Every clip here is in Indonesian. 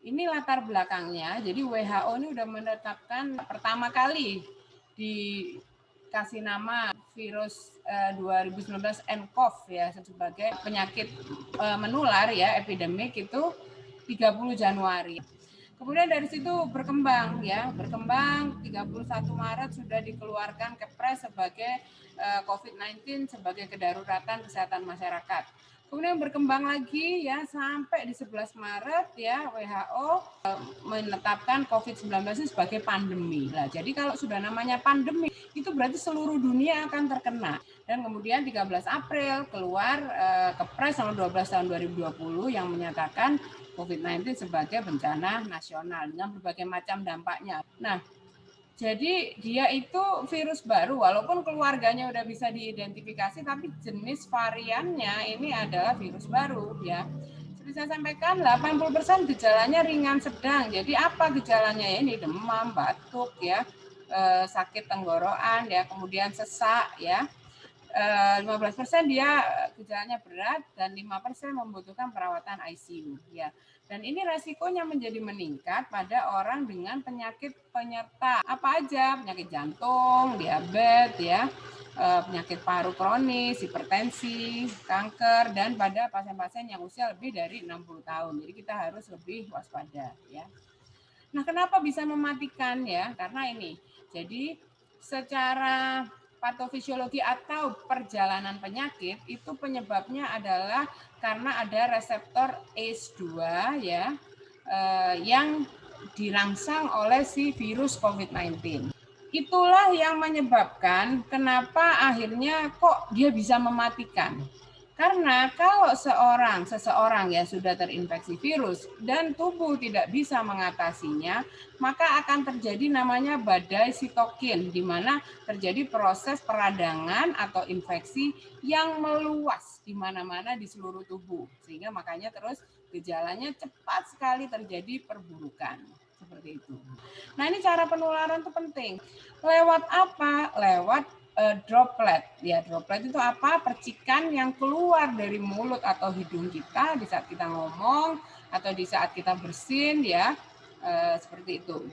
Ini latar belakangnya, jadi WHO ini udah menetapkan pertama kali dikasih nama virus 2019 nCoV ya sebagai penyakit menular ya epidemik itu 30 Januari. Kemudian dari situ berkembang 31 Maret sudah dikeluarkan Kepres sebagai COVID-19 sebagai kedaruratan kesehatan masyarakat. Kemudian berkembang lagi ya sampai di 11 Maret ya WHO menetapkan COVID-19 sebagai pandemi. Nah, jadi kalau sudah namanya pandemi itu berarti seluruh dunia akan terkena. Dan kemudian 13 April keluar Kepres nomor 12 tahun 2020 yang menyatakan COVID-19 sebagai bencana nasional dengan berbagai macam dampaknya. Nah, jadi dia itu virus baru, walaupun keluarganya udah bisa diidentifikasi, tapi jenis variannya ini adalah virus baru ya. Seperti saya sampaikan, 80% gejalanya ringan sedang. Jadi apa gejalanya ya? Ini demam, batuk ya, sakit tenggorokan ya, kemudian sesak ya. 15% dia gejalanya berat dan 5% membutuhkan perawatan ICU ya. Dan ini resikonya menjadi meningkat pada orang dengan penyakit penyerta apa aja, penyakit jantung, diabetes ya, penyakit paru kronis, hipertensi, kanker, dan pada pasien-pasien yang usia lebih dari 60 tahun. Jadi kita harus lebih waspada ya. Nah, kenapa bisa mematikan ya? Karena ini. Jadi secara patofisiologi atau perjalanan penyakit itu penyebabnya adalah karena ada reseptor ACE2 ya yang dirangsang oleh si virus COVID-19. Itulah yang menyebabkan kenapa akhirnya kok dia bisa mematikan. Karena kalau seseorang ya sudah terinfeksi virus dan tubuh tidak bisa mengatasinya, maka akan terjadi namanya badai sitokin, di mana terjadi proses peradangan atau infeksi yang meluas di mana-mana di seluruh tubuh. Sehingga makanya terus gejalanya cepat sekali terjadi perburukan. Seperti itu. Nah, ini cara penularan itu penting. Lewat apa? Lewat droplet. Ya, droplet itu apa? Percikan yang keluar dari mulut atau hidung kita di saat kita ngomong atau di saat kita bersin ya. Seperti itu.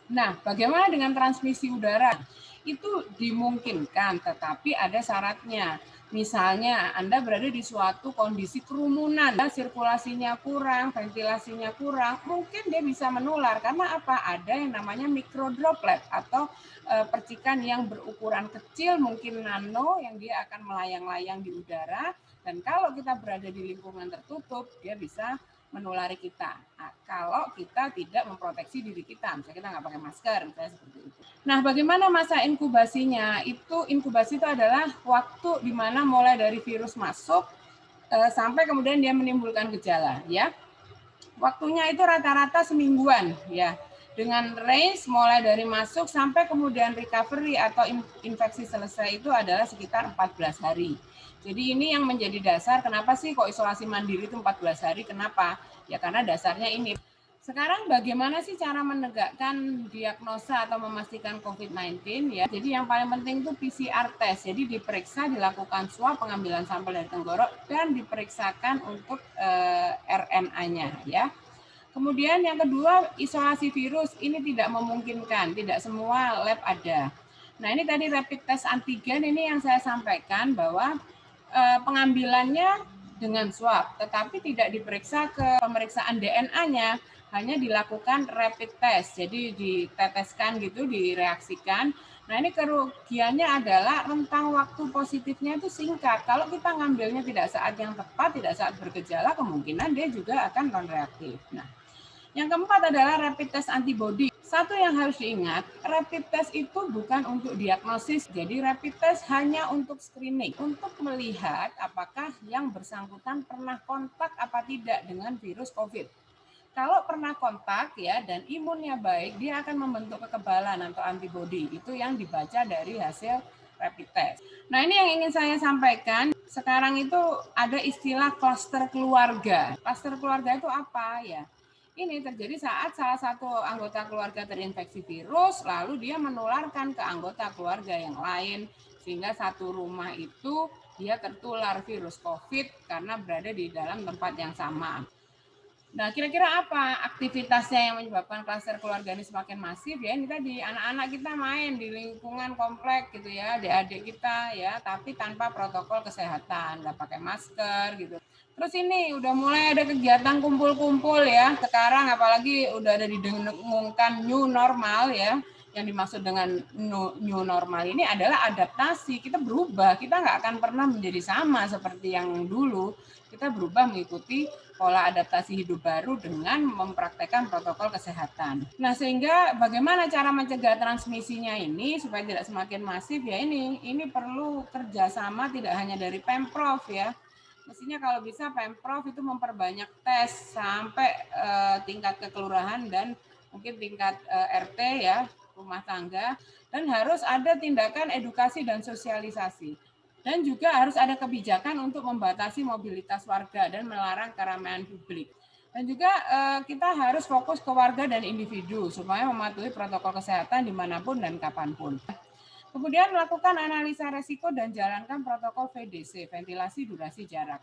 Nah, bagaimana dengan transmisi udara? Itu dimungkinkan, tetapi ada syaratnya. Misalnya, Anda berada di suatu kondisi kerumunan, sirkulasinya kurang, ventilasinya kurang, mungkin dia bisa menular. Karena apa? Ada yang namanya mikrodroplet atau percikan yang berukuran kecil, mungkin nano, yang dia akan melayang-layang di udara. Dan kalau kita berada di lingkungan tertutup, dia bisa menulari kita. Nah, kalau kita tidak memproteksi diri kita, misalnya kita nggak pakai masker, misalnya seperti itu. Nah, bagaimana masa inkubasinya? Inkubasi itu adalah waktu di mana mulai dari virus masuk sampai kemudian dia menimbulkan gejala, ya. Waktunya itu rata-rata semingguan, ya. Dengan range mulai dari masuk sampai kemudian recovery atau infeksi selesai itu adalah sekitar 14 hari. Jadi ini yang menjadi dasar kenapa sih kok isolasi mandiri itu 14 hari, kenapa? Ya karena dasarnya ini. Sekarang bagaimana sih cara menegakkan diagnosa atau memastikan COVID-19 ya? Jadi yang paling penting itu PCR test. Jadi diperiksa, dilakukan swab, pengambilan sampel dari tenggorok dan diperiksakan untuk RNA-nya ya. Kemudian yang kedua, isolasi virus ini tidak memungkinkan, tidak semua lab ada. Nah, ini tadi rapid test antigen ini yang saya sampaikan bahwa pengambilannya dengan swab, tetapi tidak diperiksa ke pemeriksaan DNA-nya, hanya dilakukan rapid test. Jadi diteteskan gitu, direaksikan. Nah, ini kerugiannya adalah rentang waktu positifnya itu singkat. Kalau kita ngambilnya tidak saat yang tepat, tidak saat bergejala, kemungkinan dia juga akan non-reaktif. Nah, yang keempat adalah rapid test antibody. Satu yang harus diingat, rapid test itu bukan untuk diagnosis. Jadi rapid test hanya untuk screening, untuk melihat apakah yang bersangkutan pernah kontak apa tidak dengan virus COVID. Kalau pernah kontak ya dan imunnya baik, dia akan membentuk kekebalan atau antibody. Itu yang dibaca dari hasil rapid test. Nah, ini yang ingin saya sampaikan. Sekarang itu ada istilah klaster keluarga. Klaster keluarga itu apa ya? Ini terjadi saat salah satu anggota keluarga terinfeksi virus, lalu dia menularkan ke anggota keluarga yang lain, sehingga satu rumah itu dia tertular virus COVID karena berada di dalam tempat yang sama. Nah, kira-kira apa aktivitasnya yang menyebabkan klaster keluarga ini semakin masif ya? Ini tadi anak-anak kita main di lingkungan komplek gitu ya, adik-adik kita ya, tapi tanpa protokol kesehatan, nggak pakai masker gitu. Terus ini udah mulai ada kegiatan kumpul-kumpul ya. Sekarang apalagi udah ada didengungkan new normal ya. Yang dimaksud dengan new normal ini adalah adaptasi. Kita berubah, kita nggak akan pernah menjadi sama seperti yang dulu. Kita berubah mengikuti pola adaptasi hidup baru dengan mempraktekkan protokol kesehatan. Nah, sehingga bagaimana cara mencegah transmisinya ini supaya tidak semakin masif ya ini perlu kerjasama tidak hanya dari Pemprov ya. Mestinya kalau bisa Pemprov itu memperbanyak tes sampai tingkat kekelurahan dan mungkin tingkat RT ya, rumah tangga, dan harus ada tindakan edukasi dan sosialisasi. Dan juga harus ada kebijakan untuk membatasi mobilitas warga dan melarang keramaian publik. Dan juga kita harus fokus ke warga dan individu supaya mematuhi protokol kesehatan dimanapun dan kapanpun. Kemudian melakukan analisa resiko dan jalankan protokol VDC, ventilasi durasi jarak.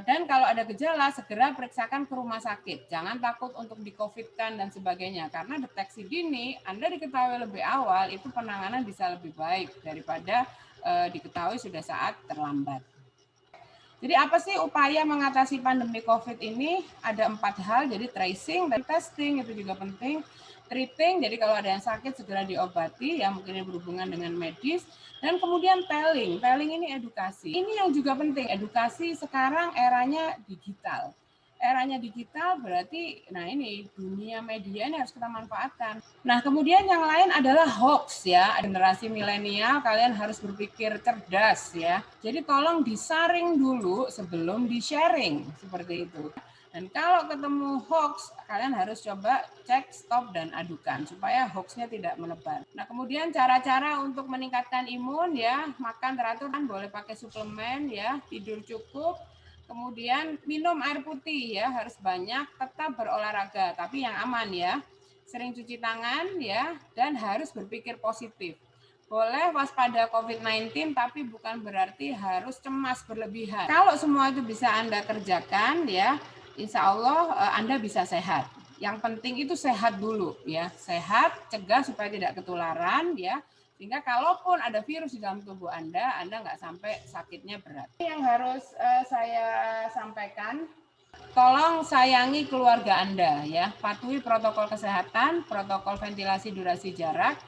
Dan kalau ada gejala, segera periksakan ke rumah sakit. Jangan takut untuk di-COVID-kan dan sebagainya. Karena deteksi dini, Anda diketahui lebih awal, itu penanganan bisa lebih baik daripada diketahui sudah saat terlambat. Jadi apa sih upaya mengatasi pandemi COVID ini? Ada 4 hal, jadi tracing dan testing itu juga penting. Treating, jadi kalau ada yang sakit segera diobati, yang mungkin berhubungan dengan medis. Dan kemudian telling ini edukasi. Ini yang juga penting, edukasi sekarang eranya digital. Eranya digital berarti, nah ini dunia media ini harus kita manfaatkan. Nah kemudian yang lain adalah hoax ya, generasi milenial kalian harus berpikir cerdas ya. Jadi tolong disaring dulu sebelum di-sharing, seperti itu. Dan kalau ketemu hoax, kalian harus coba cek, stop, dan adukan supaya hoaxnya tidak menebar. Nah, kemudian cara-cara untuk meningkatkan imun ya, makan teratur, boleh pakai suplemen ya, tidur cukup, kemudian minum air putih ya, harus banyak, tetap berolahraga, tapi yang aman ya. Sering cuci tangan ya, dan harus berpikir positif. Boleh waspada COVID-19, tapi bukan berarti harus cemas berlebihan. Kalau semua itu bisa Anda kerjakan ya, insya Allah Anda bisa sehat. Yang penting itu sehat dulu ya, sehat, cegah supaya tidak ketularan ya. Sehingga kalaupun ada virus di dalam tubuh Anda nggak sampai sakitnya berat. Yang harus saya sampaikan, tolong sayangi keluarga Anda ya, patuhi protokol kesehatan, protokol ventilasi durasi jarak,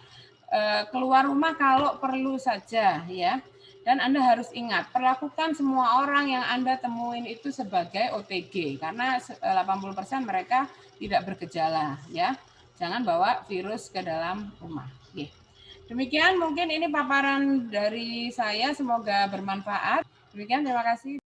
keluar rumah kalau perlu saja ya. Dan Anda harus ingat, perlakukan semua orang yang Anda temuin itu sebagai OTG karena 80% mereka tidak bergejala ya. Jangan bawa virus ke dalam rumah. Oke. Demikian mungkin ini paparan dari saya, semoga bermanfaat. Demikian, terima kasih.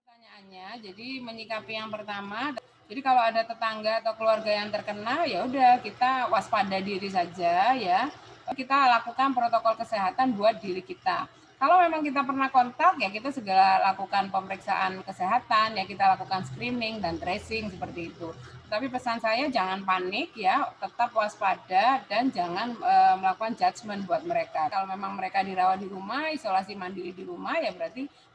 Pertanyaannya, jadi menyikapi yang pertama, jadi kalau ada tetangga atau keluarga yang terkena, ya udah kita waspada diri saja ya. Kita lakukan protokol kesehatan buat diri kita. Kalau memang kita pernah kontak, ya kita segera lakukan pemeriksaan kesehatan, ya kita lakukan screening dan tracing seperti itu. Tapi pesan saya jangan panik ya, tetap waspada dan jangan melakukan judgement buat mereka. Kalau memang mereka dirawat di rumah, isolasi mandiri di rumah, ya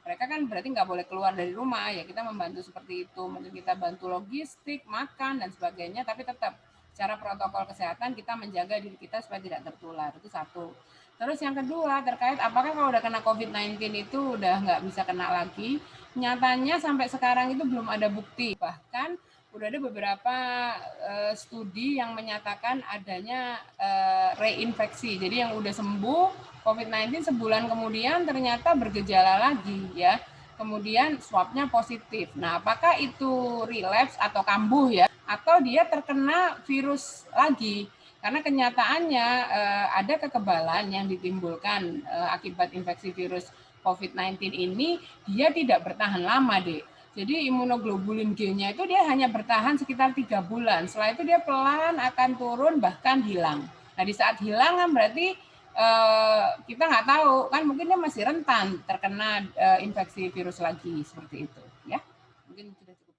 mereka kan berarti nggak boleh keluar dari rumah ya, kita membantu seperti itu, mungkin kita bantu logistik, makan dan sebagainya, tapi tetap secara protokol kesehatan kita menjaga diri kita supaya tidak tertular, itu satu. Terus yang kedua terkait apakah kalau udah kena COVID-19 itu udah nggak bisa kena lagi, nyatanya sampai sekarang itu belum ada bukti, bahkan udah ada beberapa studi yang menyatakan adanya reinfeksi, jadi yang udah sembuh COVID-19 sebulan kemudian ternyata bergejala lagi ya. Kemudian swabnya positif. Nah, apakah itu relapse atau kambuh ya? Atau dia terkena virus lagi? Karena kenyataannya ada kekebalan yang ditimbulkan akibat infeksi virus COVID-19 ini, dia tidak bertahan lama, Dek. Jadi imunoglobulin G-nya itu dia hanya bertahan sekitar 3 bulan. Setelah itu dia pelan akan turun bahkan hilang. Nah, di saat hilang kan berarti kita nggak tahu kan, mungkin dia masih rentan terkena infeksi virus lagi seperti itu ya. Mungkin sudah cukup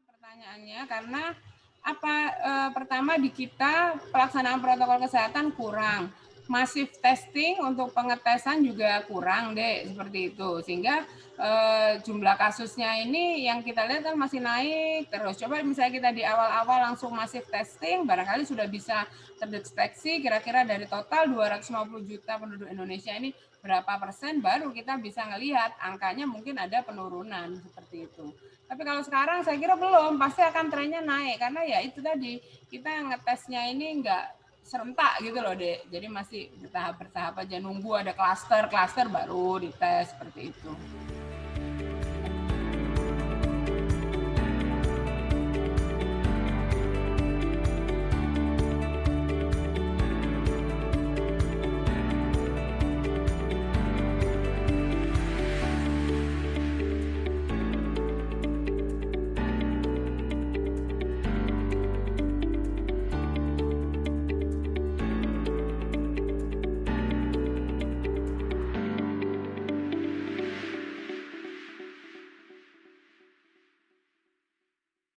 pertanyaannya, karena Pertama di kita pelaksanaan protokol kesehatan kurang, masif testing untuk pengetesan juga kurang deh seperti itu, sehingga jumlah kasusnya ini yang kita lihat kan masih naik terus. Coba misalnya kita di awal-awal langsung masif testing, barangkali sudah bisa terdeteksi kira-kira dari total 250 juta penduduk Indonesia ini berapa persen, baru kita bisa ngelihat angkanya mungkin ada penurunan seperti itu. Tapi kalau sekarang saya kira belum, pasti akan trennya naik karena ya itu tadi kita ngetesnya ini enggak serentak gitu loh, Dek. Jadi masih bertahap aja, nunggu ada klaster baru dites seperti itu.